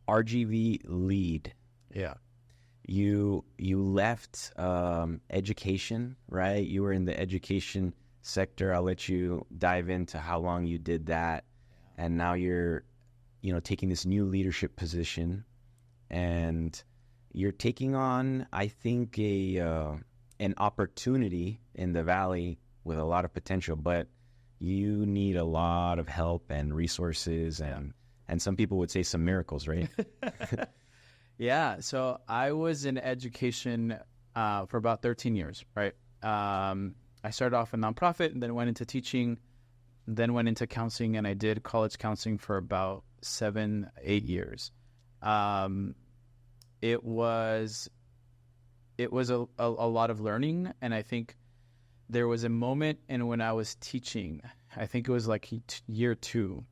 RGV LEAD. Yeah. You left education, right? You were in the education sector. I'll let you dive into how long you did that. Yeah. And now you're, taking this new leadership position, and you're taking on, I think, an opportunity in the Valley with a lot of potential, but you need a lot of help and resources, and some people would say some miracles, right? Yeah. So I was in education for about 13 years, right? I started off in nonprofit and then went into teaching, then went into counseling, and I did college counseling for about 7-8 years. It was a lot of learning, and I think there was a moment when I was teaching, I think it was like year 2,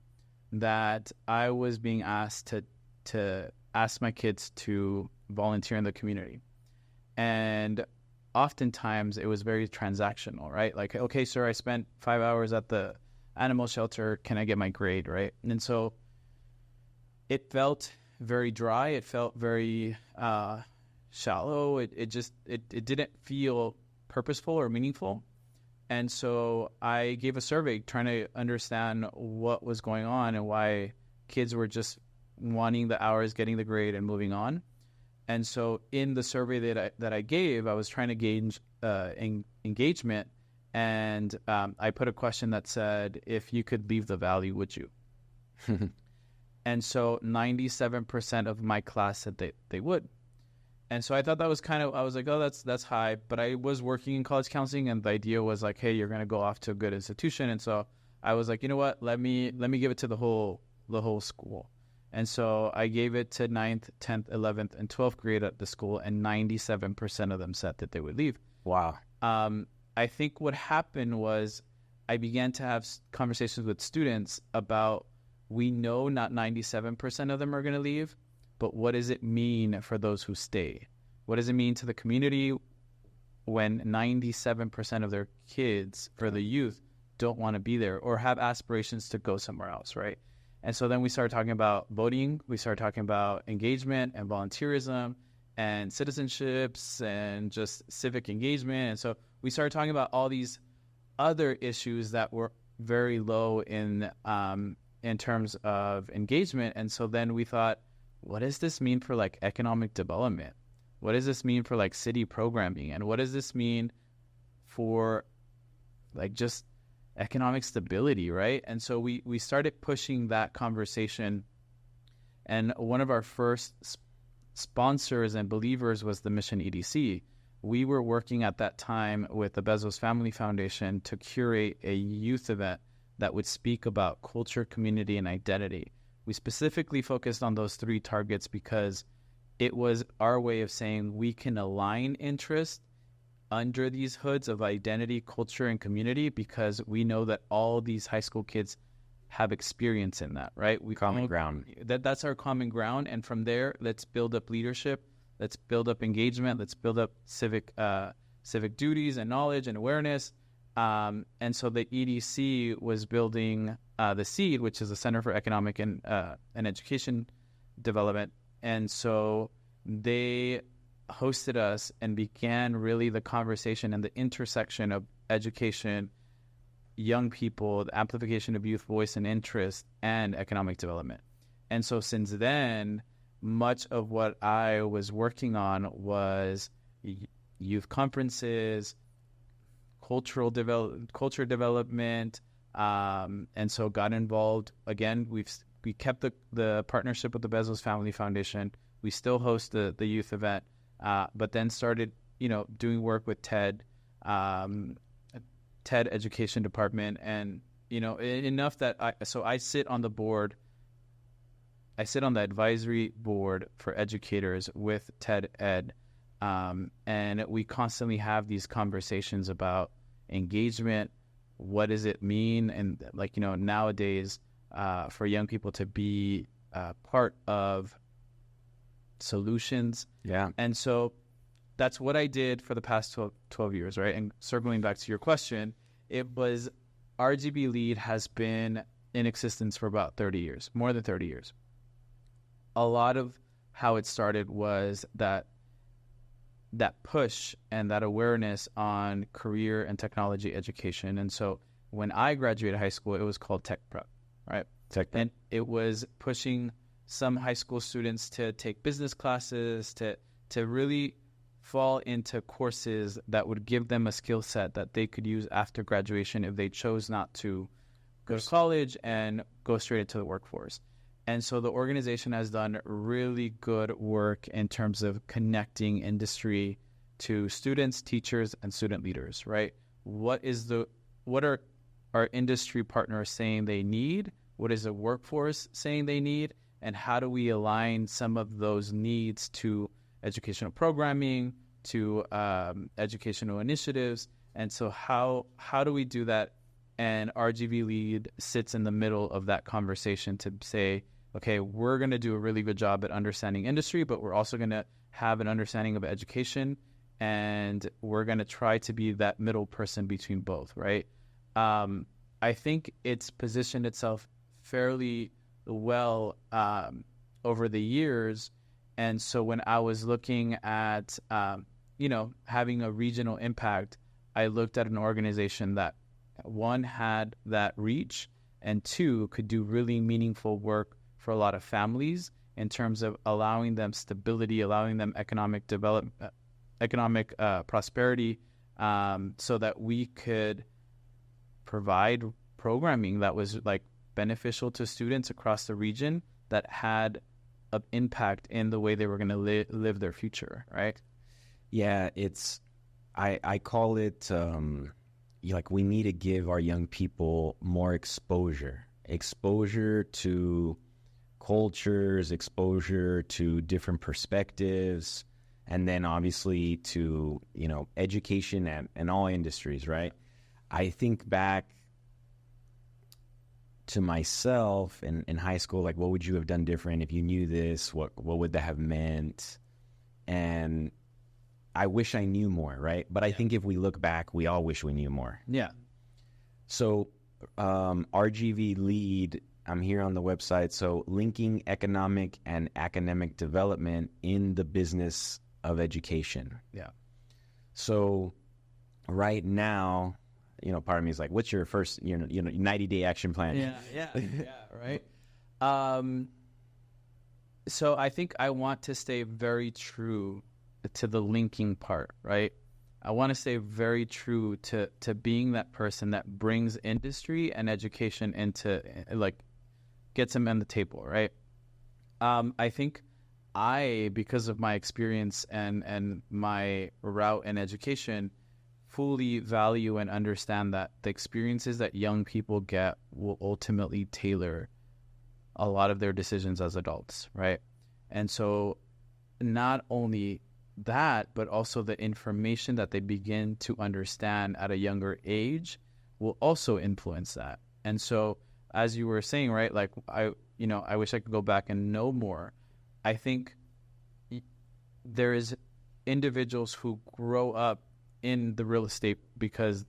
that I was being asked to ask my kids to volunteer in the community. And oftentimes it was very transactional, right? Like, okay, sir, I spent 5 hours at the animal shelter. Can I get my grade, right? And so it felt very dry. It felt very shallow. It didn't feel purposeful or meaningful. And so I gave a survey trying to understand what was going on and why kids were just wanting the hours, getting the grade, and moving on. And so in the survey that I gave, I was trying to gauge engagement, and I put a question that said, if you could leave the Valley, would you? And so 97% of my class said they would. And so I thought that was I was like, oh, that's high. But I was working in college counseling, and the idea was like, hey, you're going to go off to a good institution. And so I was like, you know what, let me give it to the whole school. And so I gave it to 9th, 10th, 11th, and 12th grade at the school, and 97% of them said that they would leave. Wow. I think what happened was I began to have conversations with students about, we know not 97% of them are going to leave, but what does it mean for those who stay? What does it mean to the community when 97% of their kids, or the youth, don't want to be there or have aspirations to go somewhere else, right? And so then we started talking about voting. We started talking about engagement and volunteerism and citizenships and just civic engagement. And so we started talking about all these other issues that were very low in terms of engagement. And so then we thought, what does this mean for like economic development? What does this mean for like city programming? And what does this mean for like just economic stability, right? And so we started pushing that conversation. And one of our first sponsors and believers was the Mission EDC. We were working at that time with the Bezos Family Foundation to curate a youth event that would speak about culture, community, and identity. We specifically focused on those 3 targets because it was our way of saying we can align interest under these hoods of identity, culture, and community, because we know that all these high school kids have experience in that, right? Common ground. That's our common ground. And from there, let's build up leadership. Let's build up engagement. Let's build up civic duties and knowledge and awareness. And so the EDC was building the SEED, which is the Center for Economic and Education Development. And so they hosted us and began really the conversation and the intersection of education, young people, the amplification of youth voice and interest, and economic development. And so since then, much of what I was working on was youth conferences, culture development, and so got involved. Again, we kept the partnership with the Bezos Family Foundation. We still host the youth event, but then started doing work with TED Education Department, and enough that I sit on the board. I sit on the advisory board for educators with TED Ed, and we constantly have these conversations about engagement. What does it mean? And nowadays, for young people to be part of solutions. Yeah. And so that's what I did for the past 12 years, right? And circling back to your question, it was RGB LEAD has been in existence for about 30 years, more than 30 years. a lot of how it started was that push and that awareness on career and technology education. And so when I graduated high school, it was called Tech Prep, right? Tech Prep. And it was pushing some high school students to take business classes, to really fall into courses that would give them a skill set that they could use after graduation if they chose not to go to college and go straight into the workforce. And so the organization has done really good work in terms of connecting industry to students, teachers, and student leaders, right? What are our industry partners saying they need? What is the workforce saying they need? And how do we align some of those needs to educational programming, to educational initiatives? And so how do we do that? And RGV LEAD sits in the middle of that conversation to say, okay, we're going to do a really good job at understanding industry, but we're also going to have an understanding of education, and we're going to try to be that middle person between both, right? I think it's positioned itself fairly well over the years. And so when I was looking at, having a regional impact, I looked at an organization that, one, had that reach, and two, could do really meaningful work for a lot of families in terms of allowing them stability, allowing them economic development, economic prosperity, so that we could provide programming that was like beneficial to students across the region that had an impact in the way they were going to live their future, right? Yeah, I call it like we need to give our young people more exposure to cultures, exposure to different perspectives, and then obviously to, education and all industries, right? I think back to myself in high school, like, what would you have done different if you knew this? What would that have meant? And I wish I knew more, right? But I think if we look back, we all wish we knew more. Yeah. So RGV LEAD, I'm here on the website. So linking economic and academic development in the business of education. Yeah. So right now, part of me is like, what's your first, 90-day action plan? Yeah, right. So I think I want to stay very true to the linking part, right? I want to stay very true to being that person that brings industry and education into, like, gets them on the table, right? I think because of my experience and my route in education, fully value and understand that the experiences that young people get will ultimately tailor a lot of their decisions as adults, right? And so not only that, but also the information that they begin to understand at a younger age will also influence that. And so, as you were saying, right, like I wish I could go back and know more. I think there is individuals who grow up in the real estate because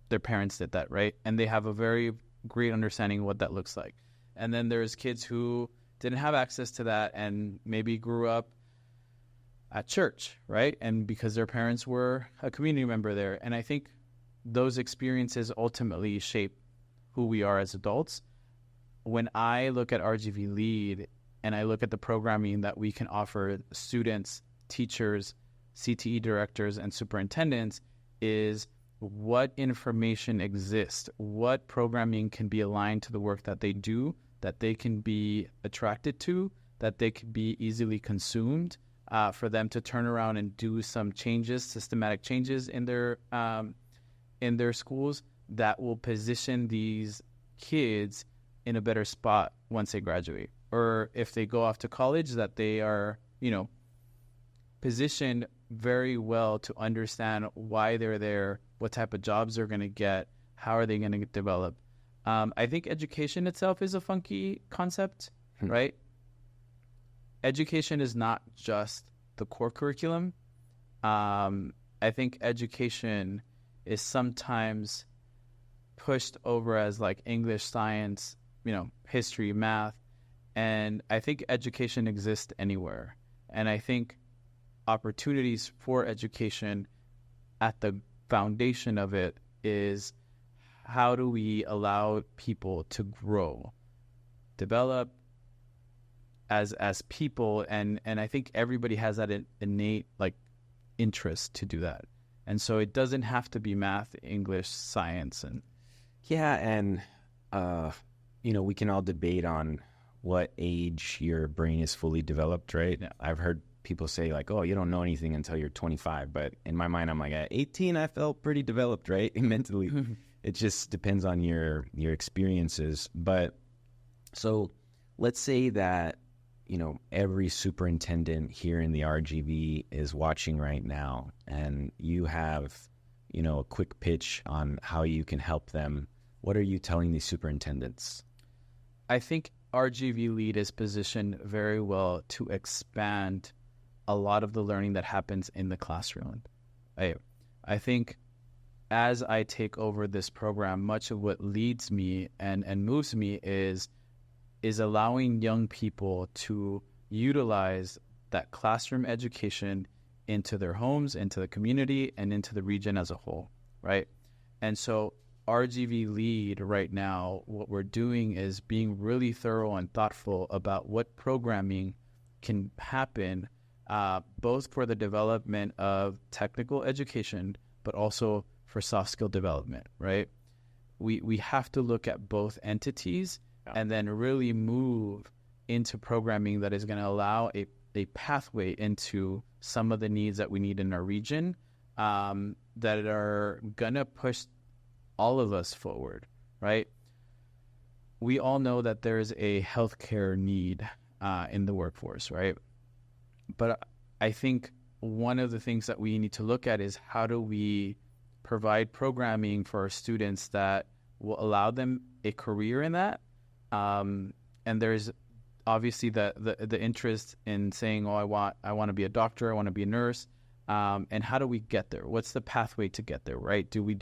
their parents did that, right? And they have a very great understanding of what that looks like. And then there's kids who didn't have access to that and maybe grew up at church, right? And because their parents were a community member there. And I think those experiences ultimately shape who we are as adults. When I look at RGV LEAD and I look at the programming that we can offer students, teachers, CTE directors, and superintendents, is what information exists, what programming can be aligned to the work that they do, that they can be attracted to, that they can be easily consumed, for them to turn around and do some changes, systematic changes in their schools that will position these kids in a better spot once they graduate. Or if they go off to college, that they are, positioned very well to understand why they're there, what type of jobs they're going to get, how are they going to develop. I think education itself is a funky concept, right? Education is not just the core curriculum. I think education is sometimes pushed over as like English, science, history, math. And I think education exists anywhere. And I think opportunities for education at the foundation of it is, how do we allow people to grow, develop as people? And I think everybody has that innate like interest to do that. And so it doesn't have to be math, English, science, and Yeah, and we can all debate on what age your brain is fully developed, right? Yeah. I've heard people say like, oh, you don't know anything until you're 25. But in my mind, I'm like, at 18, I felt pretty developed, right? Mentally. It just depends on your experiences. But so let's say that, every superintendent here in the RGV is watching right now, and you have, a quick pitch on how you can help them. What are you telling these superintendents? I think RGV LEAD is positioned very well to expand a lot of the learning that happens in the classroom. I think as I take over this program, much of what leads me and moves me is allowing young people to utilize that classroom education into their homes, into the community, and into the region as a whole, right? And so RGV LEAD right now, what we're doing is being really thorough and thoughtful about what programming can happen, both for the development of technical education, but also for soft skill development, right? We have to look at both entities and then really move into programming that is going to allow a pathway into some of the needs that we need in our region, that are going to push all of us forward, right? We all know that there's a healthcare need in the workforce, right? But I think one of the things that we need to look at is, how do we provide programming for our students that will allow them a career in that? And there's obviously the interest in saying, oh, I want to be a doctor, I want to be a nurse. And how do we get there? What's the pathway to get there, right? Do we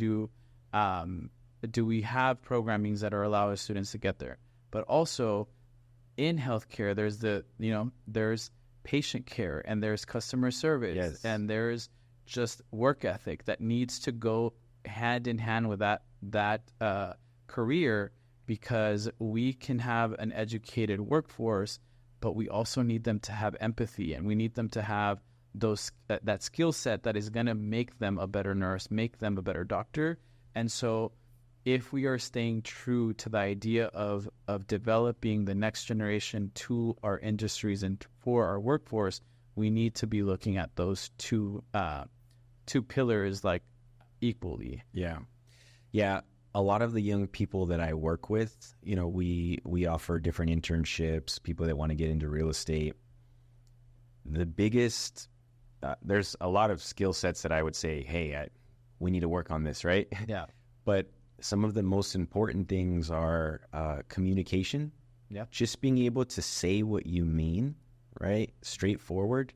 have programmings that are allowing students to get there? But also in healthcare, there's patient care, and there's customer service, yes, and there's just work ethic that needs to go hand in hand with that career, because we can have an educated workforce, but we also need them to have empathy, and we need them to have that skill set that is going to make them a better nurse, make them a better doctor. And so if we are staying true to the idea of developing the next generation to our industries and for our workforce, we need to be looking at those two pillars like equally. Yeah. A lot of the young people that I work with, we offer different internships, people that want to get into real estate. The biggest, there's a lot of skill sets that I would say, hey, we need to work on this, right? Yeah. But some of the most important things are communication. Yeah. Just being able to say what you mean, right? Straightforward.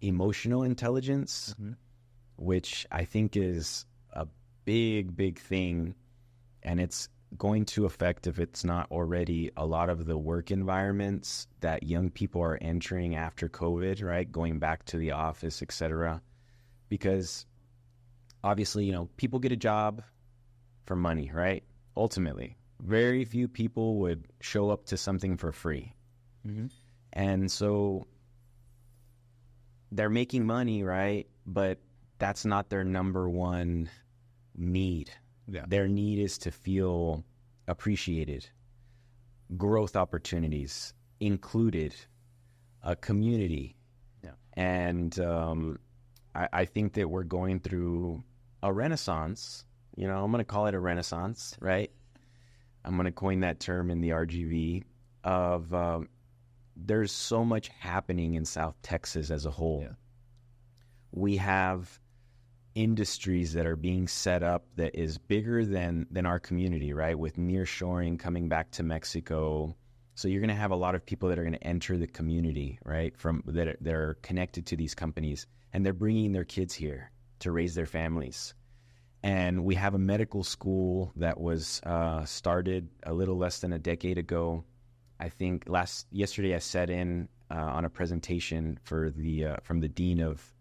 Emotional intelligence, which I think is a big thing, and it's going to affect, if it's not already, a lot of the work environments that young people are entering after COVID, right? Going back to the office, etc. Because obviously, people get a job for money, right? Ultimately, very few people would show up to something for free. And so they're making money, right? But that's not their number one need. Yeah. Their need is to feel appreciated, growth opportunities included, a community. Yeah. And I think that we're going through a renaissance. I'm going to call it a renaissance, right? I'm going to coin that term in the RGV of there's so much happening in South Texas as a whole. Yeah. We have industries that are being set up that is bigger than our community, right? With nearshoring coming back to Mexico. So you're going to have a lot of people that are going to enter the community, right? That are connected to these companies, and they're bringing their kids here to raise their families. And we have a medical school that was started a little less than a decade ago I think yesterday I sat in on a presentation for the from the dean of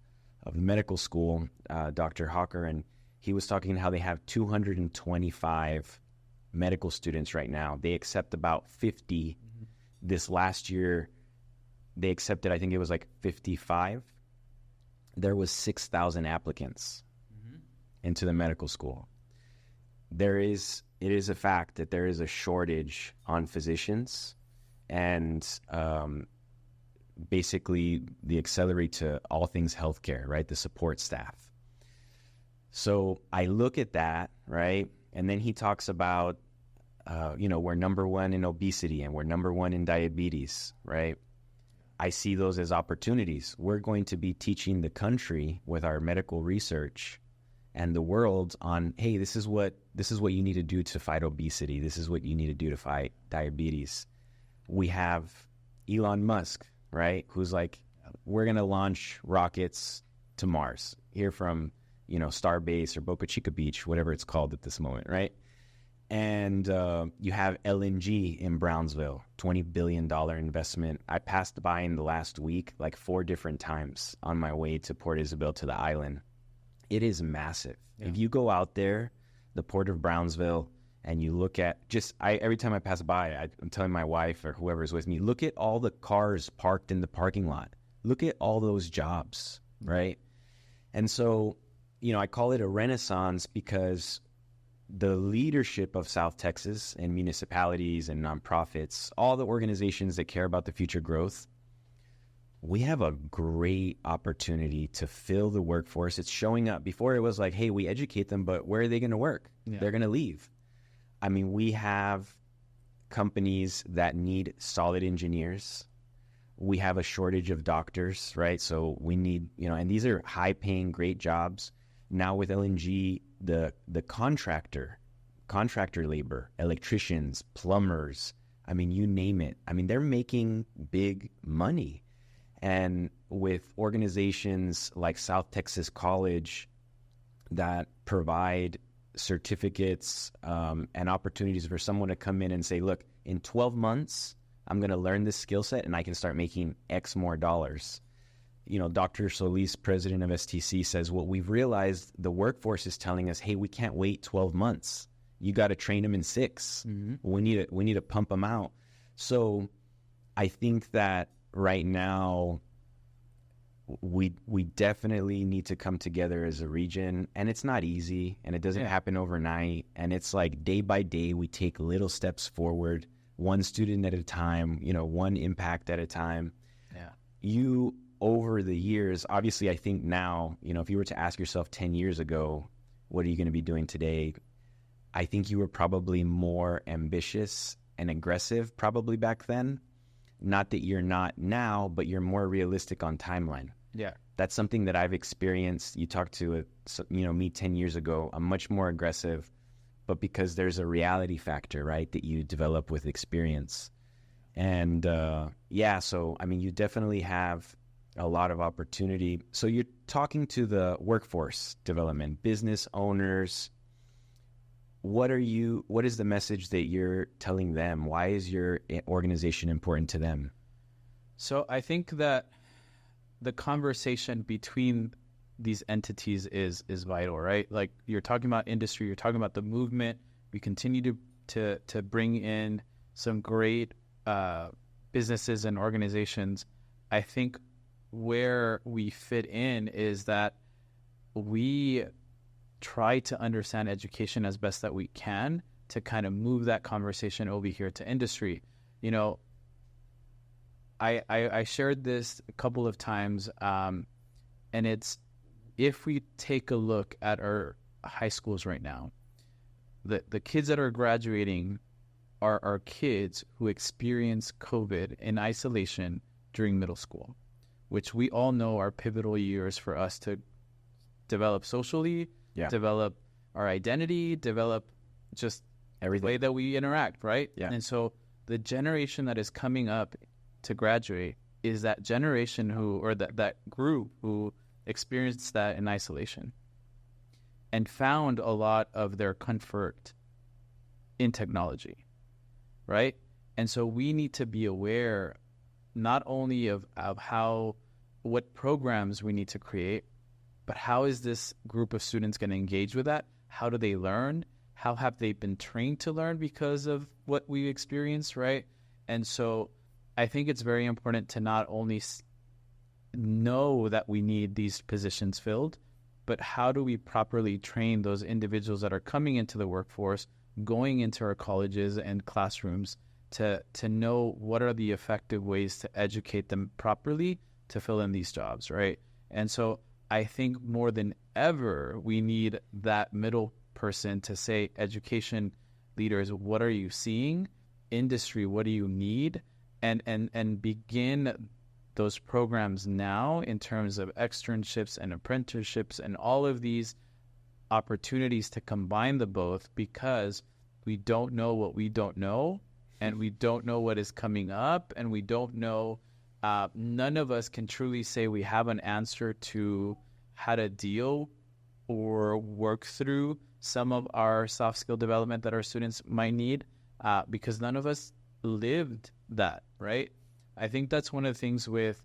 the medical school, Dr. Hawker, and he was talking how they have 225 medical students right now. They accept about 50. This last year, they accepted, I think it was like 55. There was 6,000 applicants into the medical school. It is a fact that there is a shortage on physicians, and basically the accelerate to all things healthcare, right? The support staff. So I look at that, right? And then he talks about, we're number one in obesity and we're number one in diabetes, right? I see those as opportunities. We're going to be teaching the country with our medical research and the world on, hey, this is what you need to do to fight obesity. This is what you need to do to fight diabetes. We have Elon Musk, right? Who's like, we're going to launch rockets to Mars here from, Starbase or Boca Chica Beach, whatever it's called at this moment, right? And you have LNG in Brownsville, $20 billion investment. I passed by in the last week like 4 different times on my way to Port Isabel to the island. It is massive. Yeah. If you go out there, the Port of Brownsville, and you look at every time I pass by, I'm telling my wife or whoever's with me, look at all the cars parked in the parking lot. Look at all those jobs, right? And so, I call it a renaissance because the leadership of South Texas and municipalities and nonprofits, all the organizations that care about the future growth, we have a great opportunity to fill the workforce. It's showing up. Before it was like, hey, we educate them, but where are they going to work? Yeah. They're going to leave. I mean, we have companies that need solid engineers. We have a shortage of doctors, right? So we need, and these are high paying, great jobs. Now with LNG, the contractor labor, electricians, plumbers, I mean, you name it. I mean, they're making big money. And with organizations like South Texas College that provide certificates and opportunities for someone to come in and say, look, in 12 months, I'm going to learn this skill set and I can start making X more dollars. Dr. Solis, president of STC, says, well, we've realized the workforce is telling us, hey, we can't wait 12 months. You got to train them in 6. Mm-hmm. We need to pump them out. So I think that right now we definitely need to come together as a region, and it's not easy, and it doesn't happen overnight. And it's like day by day, we take little steps forward, one student at a time, one impact at a time. Yeah. Over the years, obviously, I think now, if you were to ask yourself 10 years ago, what are you going to be doing today? I think you were probably more ambitious and aggressive probably back then. Not that you're not now, but you're more realistic on timeline. Yeah. That's something that I've experienced. You talked to, me 10 years ago. I'm much more aggressive, but because there's a reality factor, right, that you develop with experience. And so, I mean, you definitely have a lot of opportunity. So you're talking to the workforce development, business owners. What is the message that you're telling them? Why is your organization important to them? So I think that the conversation between these entities is vital, right? Like you're talking about industry, you're talking about the movement. We continue to bring in some great businesses and organizations. I think where we fit in is that we try to understand education as best that we can to kind of move that conversation over here to industry. I shared this a couple of times, and it's, if we take a look at our high schools right now, the kids that are graduating are kids who experience COVID in isolation during middle school, which we all know are pivotal years for us to develop socially, develop our identity, develop just everything, the way that we interact, right? Yeah. And so the generation that is coming up to graduate is that generation that group who experienced that in isolation and found a lot of their comfort in technology, right? And so we need to be aware not only of what programs we need to create, but how is this group of students going to engage with that? How do they learn? How have they been trained to learn because of what we experienced, right? And so I think it's very important to not only know that we need these positions filled, but how do we properly train those individuals that are coming into the workforce, going into our colleges and classrooms to know what are the effective ways to educate them properly to fill in these jobs, right? And so I think more than ever, we need that middle person to say, education leaders, what are you seeing? Industry, what do you need? And begin those programs now in terms of externships and apprenticeships and all of these opportunities to combine the both, because we don't know what we don't know, and we don't know what is coming up, and we don't know, none of us can truly say we have an answer to how to deal or work through some of our soft skill development that our students might need, because none of us lived that, right? I think that's one of the things with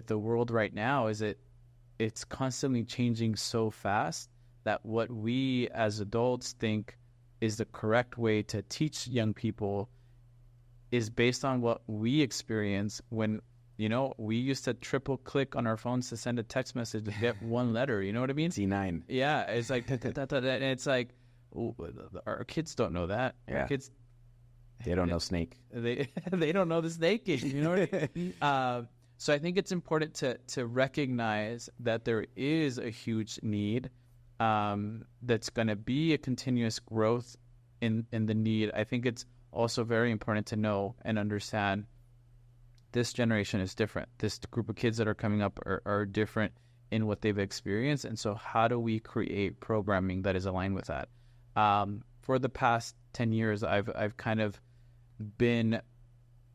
the world right now is it's constantly changing so fast that what we as adults think is the correct way to teach young people is based on what we experience when, we used to triple click on our phones to send a text message to get one letter. You know what I mean? C9. Yeah. It's like, and it's like, our kids don't know that. Yeah. Our kids, they don't know snake. They don't know the snake game. You know what I mean? So I think it's important to recognize that there is a huge need that's going to be a continuous growth in the need. I think it's also very important to know and understand this generation is different. This group of kids that are coming up are different in what they've experienced. And so how do we create programming that is aligned with that? For the past 10 years, I've kind of been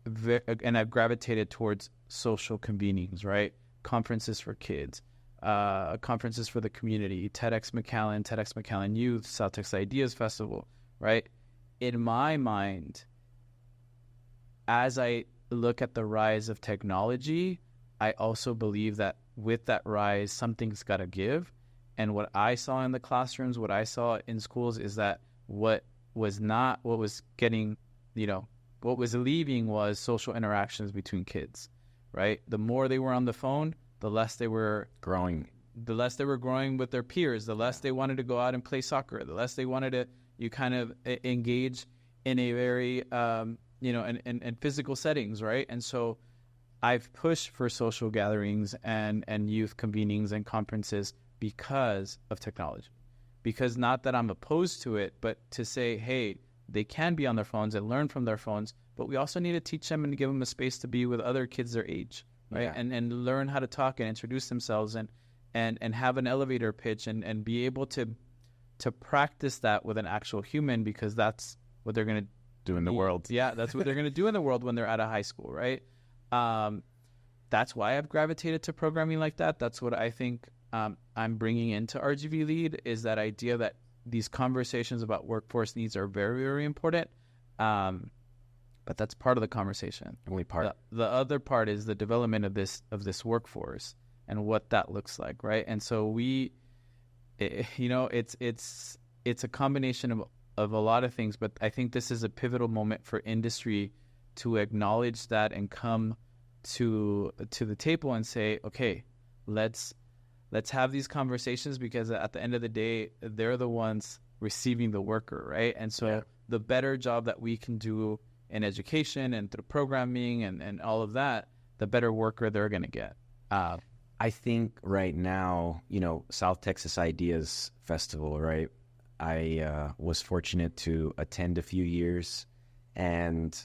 and I've gravitated towards social convenings, right? Conferences for kids, conferences for the community, TEDx McAllen Youth, South Texas Ideas Festival, right? In my mind, as I look at the rise of technology, I also believe that with that rise, something's got to give. And what I saw in the classrooms, what I saw in schools is that what was leaving was social interactions between kids, right? The more they were on the phone, the less they were growing with their peers, the less they wanted to go out and play soccer, the less they wanted to kind of engage in a very in physical settings, right? And so I've pushed for social gatherings and youth convenings and conferences because of technology. Because not that I'm opposed to it, but to say, hey, they can be on their phones and learn from their phones, but we also need to teach them and give them a space to be with other kids their age, right? Yeah. And learn how to talk and introduce themselves and have an elevator pitch and be able to practice that with an actual human, because that's what they're going to do in the world. Yeah, that's what they're going to do in the world when they're out of high school, right? That's why I've gravitated to programming like that. That's what I think I'm bringing into RGV LEAD, is that idea that these conversations about workforce needs are very, very important. But that's part of the conversation. Only part. The other part is the development of this workforce and what that looks like, right? And so it's a combination of a lot of things, but I think this is a pivotal moment for industry to acknowledge that and come to the table and say, okay, let's have these conversations, because at the end of the day, they're the ones receiving the worker, right? And so the better job that we can do in education and through programming and all of that, the better worker they're going to get. I think right now, South Texas Ideas Festival, right? I was fortunate to attend a few years, and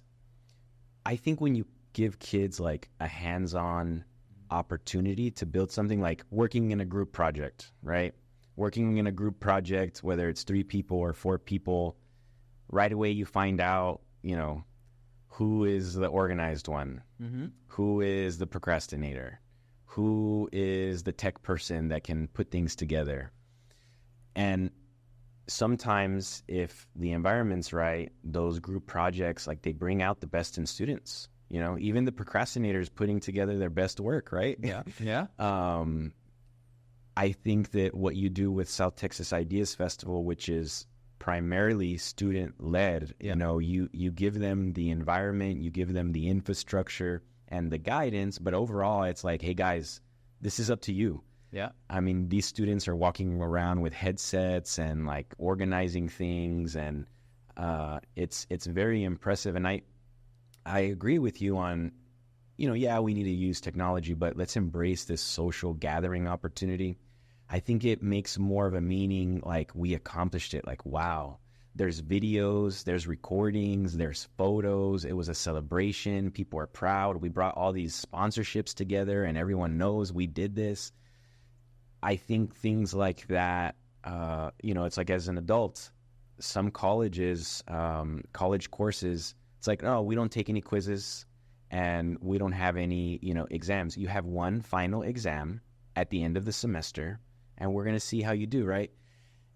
I think when you give kids like a hands-on opportunity to build something, like working in a group project, right? Working in a group project, whether it's 3 people or 4 people, right away you find out, who is the organized one, who is the procrastinator, who is the tech person that can put things together. And sometimes if the environment's right, those group projects, like, they bring out the best in students. Even the procrastinators putting together their best work, right? Yeah. Yeah. I think that what you do with South Texas Ideas Festival, which is primarily student-led, you give them the environment, you give them the infrastructure and the guidance, but overall it's like, hey guys, this is up to you. Yeah. I mean, these students are walking around with headsets and like organizing things, and it's very impressive. And I agree with you on, yeah, we need to use technology, but let's embrace this social gathering opportunity. I think it makes more of a meaning, like, we accomplished it. Like, wow, there's videos, there's recordings, there's photos. It was a celebration. People are proud. We brought all these sponsorships together and everyone knows we did this. I think things like that, it's like, as an adult, some colleges, college courses, it's like, no, we don't take any quizzes and we don't have any, exams. You have one final exam at the end of the semester and we're going to see how you do, right?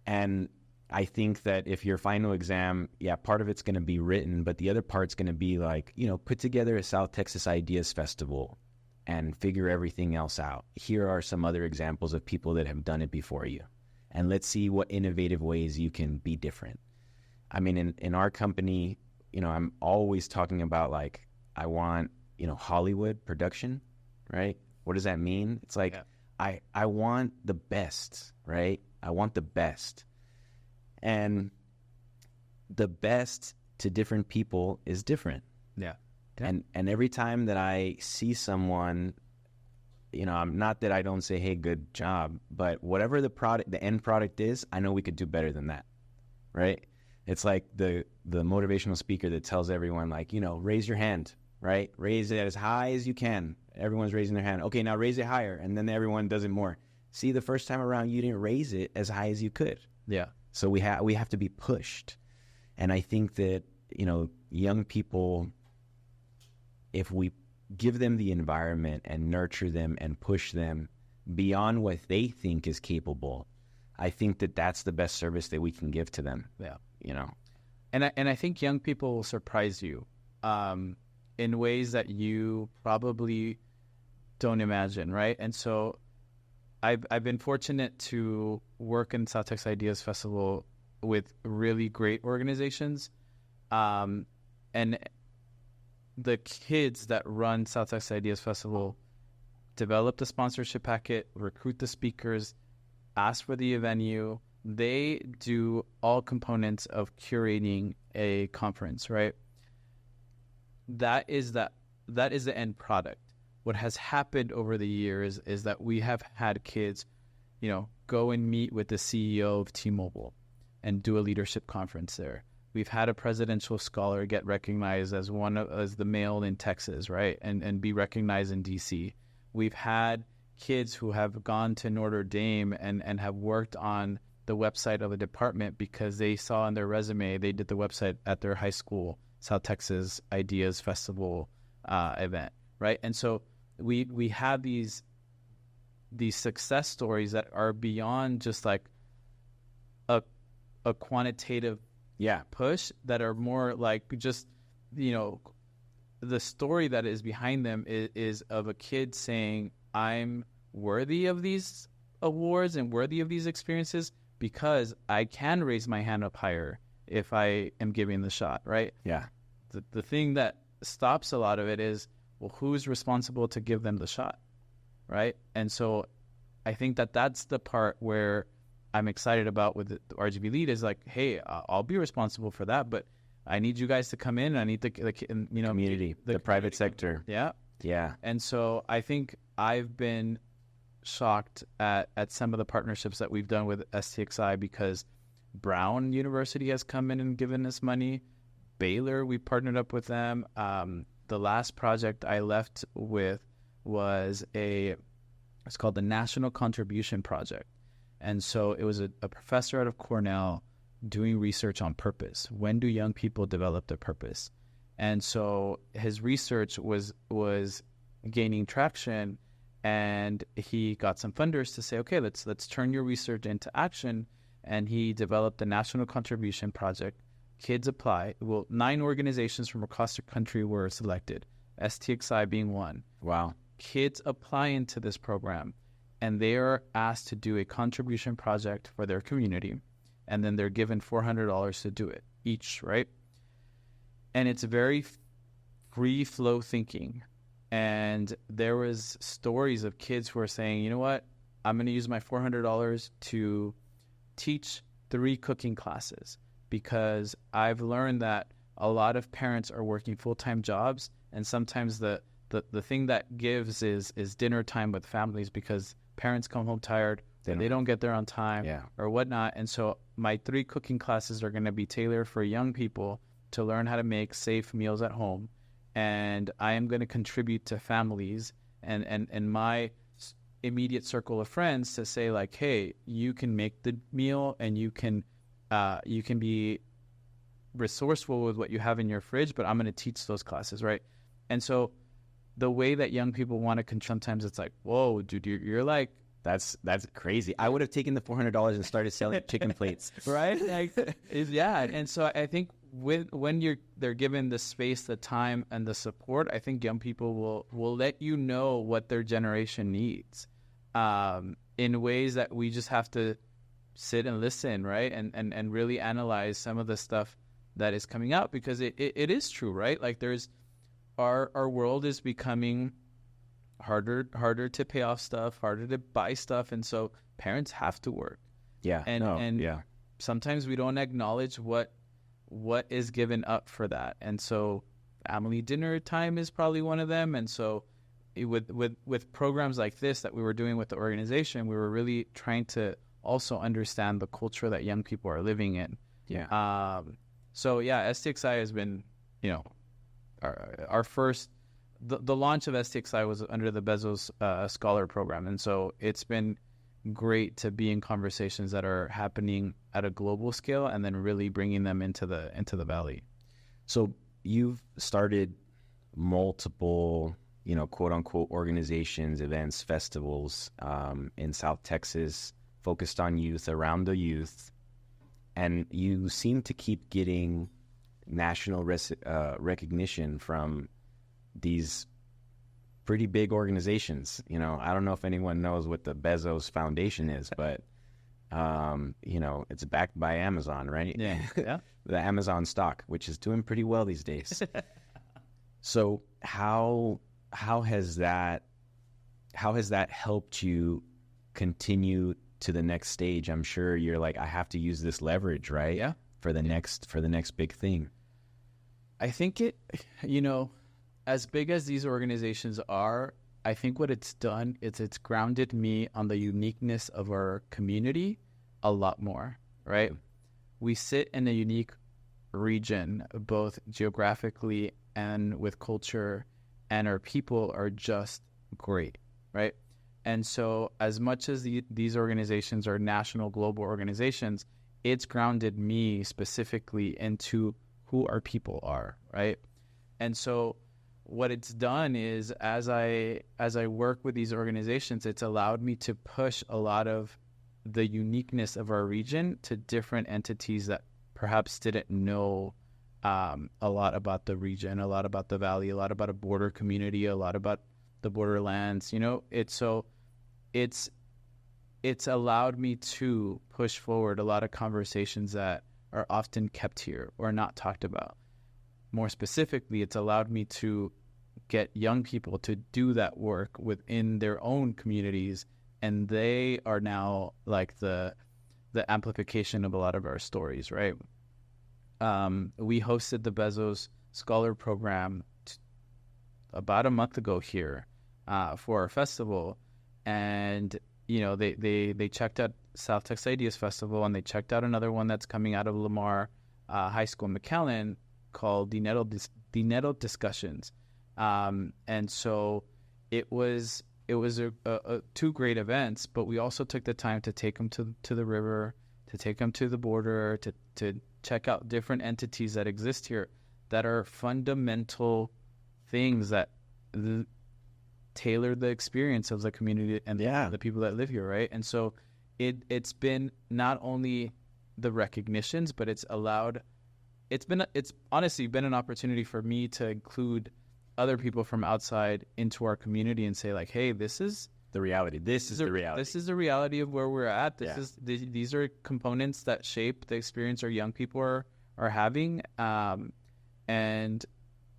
And I think that if your final exam, part of it's going to be written, but the other part's going to be like, put together a South Texas Ideas Festival and figure everything else out. Here are some other examples of people that have done it before you. And let's see what innovative ways you can be different. I mean, in our company, I'm always talking about, like, I want, Hollywood production, right? What does that mean? It's like, I want the best, right? I want the best. And the best to different people is different. Yeah. And every time that I see someone, I'm not that I don't say, hey, good job, but whatever the end product is, I know we could do better than that, right? It's like the motivational speaker that tells everyone, like, raise your hand, right? Raise it as high as you can. Everyone's raising their hand. Okay, now raise it higher. And then everyone does it more. See, the first time around, you didn't raise it as high as you could. Yeah. So we have to be pushed. And I think that, young people, if we give them the environment and nurture them and push them beyond what they think is capable, I think that that's the best service that we can give to them. Yeah. And I think young people will surprise you in ways that you probably don't imagine, right? And so I've been fortunate to work in South Texas Ideas Festival with really great organizations. And the kids that run South Texas Ideas Festival develop the sponsorship packet, recruit the speakers, ask for the venue. They do all components of curating a conference, right? That is the end product. What has happened over the years is that we have had kids, go and meet with the CEO of T-Mobile and do a leadership conference there. We've had a presidential scholar get recognized as as the male in Texas, right? And be recognized in DC. We've had kids who have gone to Notre Dame and have worked on the website of a department because they saw in their resume, they did the website at their high school, South Texas Ideas Festival event, right? And so we have these success stories that are beyond just like a quantitative push, that are more like just, the story that is behind them is of a kid saying, I'm worthy of these awards and worthy of these experiences because I can raise my hand up higher if I am giving the shot, right? Yeah. The thing that stops a lot of it is, well, who's responsible to give them the shot, right? And so I think that that's the part where I'm excited about with the RGV LEAD is like, hey, I'll be responsible for that, but I need you guys to come in. I need the community, the private sector. Yeah. Yeah. And so I think I've been shocked at some of the partnerships that we've done with STXI because Brown University has come in and given us money. Baylor, we partnered up with them. The last project I left with was it's called the National Contribution Project. And so it was a professor out of Cornell doing research on purpose. When do young people develop their purpose? And so his research was gaining traction, and he got some funders to say, okay, let's turn your research into action. and he developed the National Contribution Project. Kids apply. Well, 9 organizations from across the country were selected, STXI being one. Wow. Kids apply into this program, and they are asked to do a contribution project for their community, and then they're given $400 to do it each, right? And it's very free flow thinking. And there was stories of kids who are saying, you know what, I'm going to use my $400 to teach 3 cooking classes, because I've learned that a lot of parents are working full-time jobs, and sometimes the thing that gives is dinner time with families, because parents come home tired, they don't get there on time, or whatnot. And so my 3 cooking classes are going to be tailored for young people to learn how to make safe meals at home. And I am going to contribute to families and my immediate circle of friends to say, like, hey, you can make the meal, and you can be resourceful with what you have in your fridge, but I'm going to teach those classes, right? And so the way that young people want to sometimes it's like, whoa, dude, you're like, that's crazy. I would have taken the $400 and started selling chicken plates, right? Like, yeah. And so I think when they're given the space, the time, and the support, I think young people will let you know what their generation needs, in ways that we just have to sit and listen, right? And really analyze some of the stuff that is coming out, because it is true, right? Like, there's our world is becoming harder to pay off stuff, harder to buy stuff, and so parents have to work. And sometimes we don't acknowledge what is given up for that. And so family dinner time is probably one of them. And so with programs like this that we were doing with the organization, we were really trying to also understand the culture that young people are living in. So STXI has been, our first, the launch of STXI was under the Bezos Scholar Program. And so it's been great to be in conversations that are happening at a global scale, and then really bringing them into the Valley. So you've started multiple, quote unquote, organizations, events, festivals in South Texas, focused on youth, around the youth, and you seem to keep getting national recognition from these pretty big organizations. I don't know if anyone knows what the Bezos Foundation is, but it's backed by Amazon, right? Yeah. The Amazon stock, which is doing pretty well these days. So how has that helped you continue to the next stage? I'm sure you're like, I have to use this leverage, right? Yeah. For the next big thing. I think as big as these organizations are, I think what it's done is it's grounded me on the uniqueness of our community a lot more, right? We sit in a unique region, both geographically and with culture, and our people are just great, right? And so as much as these organizations are national, global organizations, it's grounded me specifically into who our people are, right? And so what it's done is, as I work with these organizations, it's allowed me to push a lot of the uniqueness of our region to different entities that perhaps didn't know a lot about the region, a lot about the Valley, a lot about a border community, a lot about the borderlands. It's allowed me to push forward a lot of conversations that are often kept here or not talked about. More specifically, it's allowed me to get young people to do that work within their own communities, and they are now like the amplification of a lot of our stories, right? We hosted the Bezos Scholar Program about a month ago here for our festival, and they checked out South Texas Ideas Festival, and they checked out another one that's coming out of Lamar High School in McAllen called the Nettled Discussions. And so it was two great events, but we also took the time to take them to the river, to take them to the border, to check out different entities that exist here that are fundamental things that tailor the experience of the community and the people that live here, right? And so it's been not only the recognitions, but it's honestly been an opportunity for me to include other people from outside into our community and say like, hey, this is the reality. This is the reality. This is the reality of where we're at. Yeah. These are components that shape the experience our young people are having, and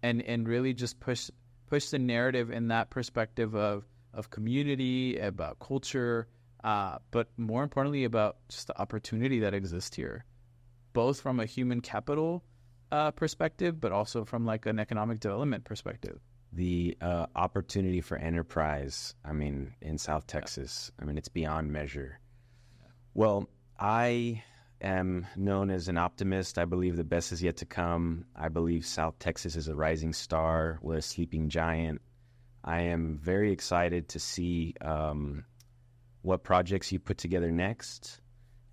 really just push the narrative in that perspective of community, about culture, but more importantly about just the opportunity that exists here, both from a human capital perspective, but also from like an economic development perspective. The opportunity for enterprise, I mean, in South Texas, I mean, it's beyond measure. Yeah. Well, I am known as an optimist. I believe the best is yet to come. I believe South Texas is a rising star. We're a sleeping giant. I am very excited to see what projects you put together next.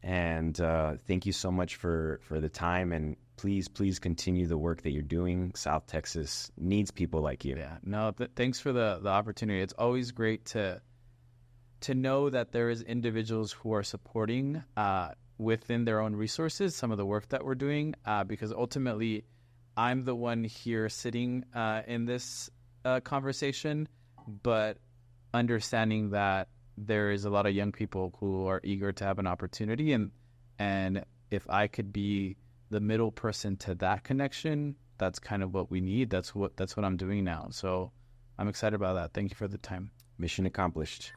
And thank you so much for the time. And please continue the work that you're doing. South Texas needs people like you. Yeah, no, thanks for the opportunity. It's always great to know that there is individuals who are supporting within their own resources some of the work that we're doing, because ultimately I'm the one here sitting in this conversation, but understanding that there is a lot of young people who are eager to have an opportunity, and if I could be the middle person to that connection, that's kind of what we need. That's what I'm doing now. So I'm excited about that. Thank you for the time. Mission accomplished.